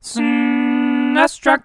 Sinestro.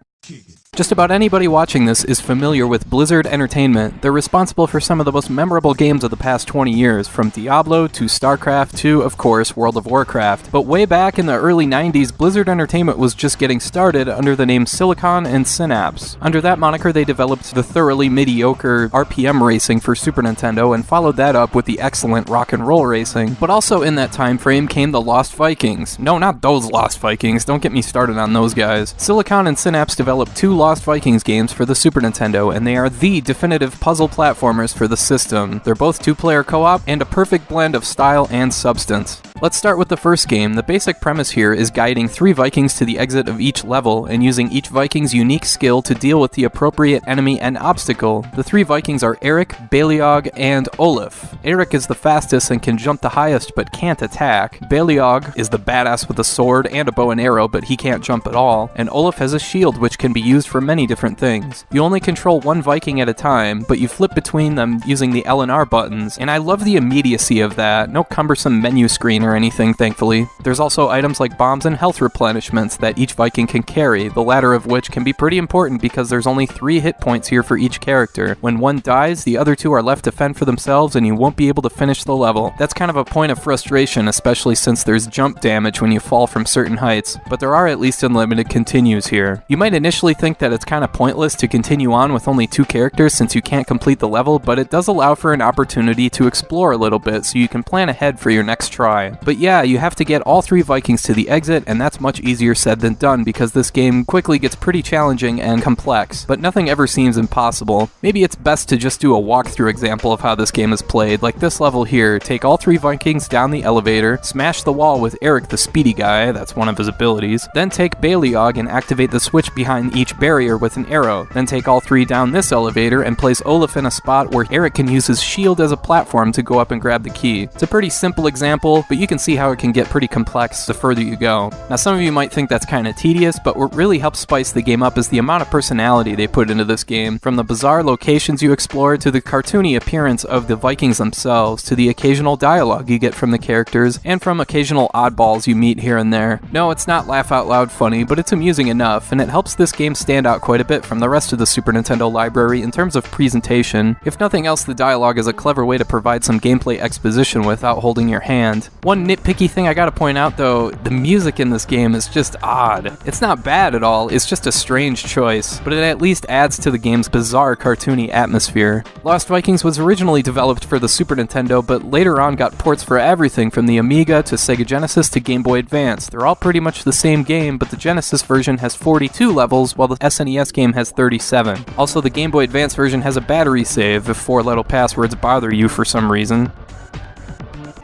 Just about anybody watching this is familiar with Blizzard Entertainment. They're responsible for some of the most memorable games of the past 20 years, from Diablo to StarCraft to, of course, World of Warcraft. But way back in the early 90s, Blizzard Entertainment was just getting started under the name Silicon and Synapse. Under that moniker, they developed the thoroughly mediocre RPM racing for Super Nintendo and followed that up with the excellent rock and roll racing. But also in that time frame came the Lost Vikings. No, not those Lost Vikings. Don't get me started on those guys. Silicon and Synapse developed two Lost Vikings games for the Super Nintendo, and they are the definitive puzzle platformers for the system. They're both two-player co-op and a perfect blend of style and substance. Let's start with the first game. The basic premise here is guiding 3 Vikings to the exit of each level and using each Viking's unique skill to deal with the appropriate enemy and obstacle. The 3 Vikings are Eric, Beliog, and Olaf. Eric is the fastest and can jump the highest but can't attack. Beliog is the badass with a sword and a bow and arrow, but he can't jump at all. And Olaf has a shield which can be used for many different things. You only control one Viking at a time, but you flip between them using the L and R buttons, and I love the immediacy of that. No cumbersome menu screen or anything, thankfully. There's also items like bombs and health replenishments that each Viking can carry, the latter of which can be pretty important because there's only 3 hit points here for each character. When one dies, the other 2 are left to fend for themselves and you won't be able to finish the level. That's kind of a point of frustration, especially since there's jump damage when you fall from certain heights, but there are at least unlimited continues here. You might initially think that it's kind of pointless to continue on with only 2 characters since you can't complete the level, but it does allow for an opportunity to explore a little bit so you can plan ahead for your next try. But yeah, you have to get all 3 Vikings to the exit, and that's much easier said than done because this game quickly gets pretty challenging and complex, but nothing ever seems impossible. Maybe it's best to just do a walkthrough example of how this game is played, like this level here. Take all 3 Vikings down the elevator, smash the wall with Eric the speedy guy, that's one of his abilities, then take Beliog and activate the switch behind each barrier with an arrow, then take all 3 down this elevator and place Olaf in a spot where Eric can use his shield as a platform to go up and grab the key. It's a pretty simple example, but you can see how it can get pretty complex the further you go. Now some of you might think that's kind of tedious, but what really helps spice the game up is the amount of personality they put into this game. From the bizarre locations you explore, to the cartoony appearance of the Vikings themselves, to the occasional dialogue you get from the characters, and from occasional oddballs you meet here and there. No, it's not laugh out loud funny, but it's amusing enough, and it helps this game stand out quite a bit from the rest of the Super Nintendo library in terms of presentation. If nothing else, the dialogue is a clever way to provide some gameplay exposition without holding your hand. One nitpicky thing I gotta point out though, the music in this game is just odd. It's not bad at all, it's just a strange choice, but it at least adds to the game's bizarre cartoony atmosphere. Lost Vikings was originally developed for the Super Nintendo, but later on got ports for everything from the Amiga to Sega Genesis to Game Boy Advance. They're all pretty much the same game, but the Genesis version has 42 levels while the SNES game has 37. Also, the Game Boy Advance version has a battery save if 4-letter passwords bother you for some reason.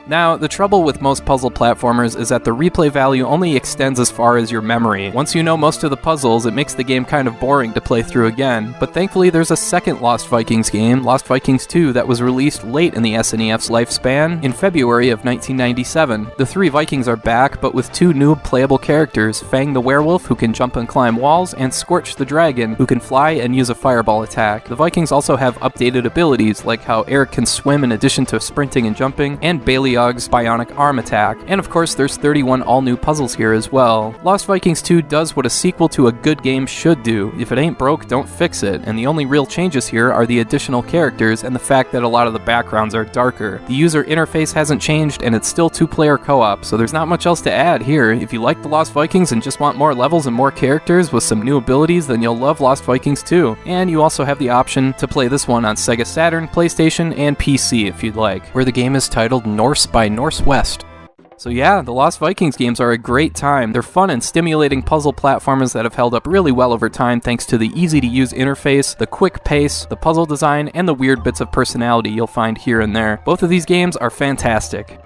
Now, the trouble with most puzzle platformers is that the replay value only extends as far as your memory. Once you know most of the puzzles, it makes the game kind of boring to play through again. But thankfully, there's a second Lost Vikings game, Lost Vikings 2, that was released late in the SNES's lifespan, in February of 1997. The 3 Vikings are back, but with 2 new playable characters, Fang the werewolf, who can jump and climb walls, and Scorch the dragon, who can fly and use a fireball attack. The Vikings also have updated abilities, like how Eric can swim in addition to sprinting and jumping, and Beliog's bionic arm attack. And of course, there's 31 all-new puzzles here as well. Lost Vikings 2 does what a sequel to a good game should do. If it ain't broke, don't fix it. And the only real changes here are the additional characters and the fact that a lot of the backgrounds are darker. The user interface hasn't changed, and it's still 2-player co-op, so there's not much else to add here. If you like the Lost Vikings and just want more levels and more characters with some new abilities, then you'll love Lost Vikings 2. And you also have the option to play this one on Sega Saturn, PlayStation, and PC if you'd like, where the game is titled Norse by Northwest. So yeah, the Lost Vikings games are a great time. They're fun and stimulating puzzle platformers that have held up really well over time thanks to the easy-to-use interface, the quick pace, the puzzle design, and the weird bits of personality you'll find here and there. Both of these games are fantastic.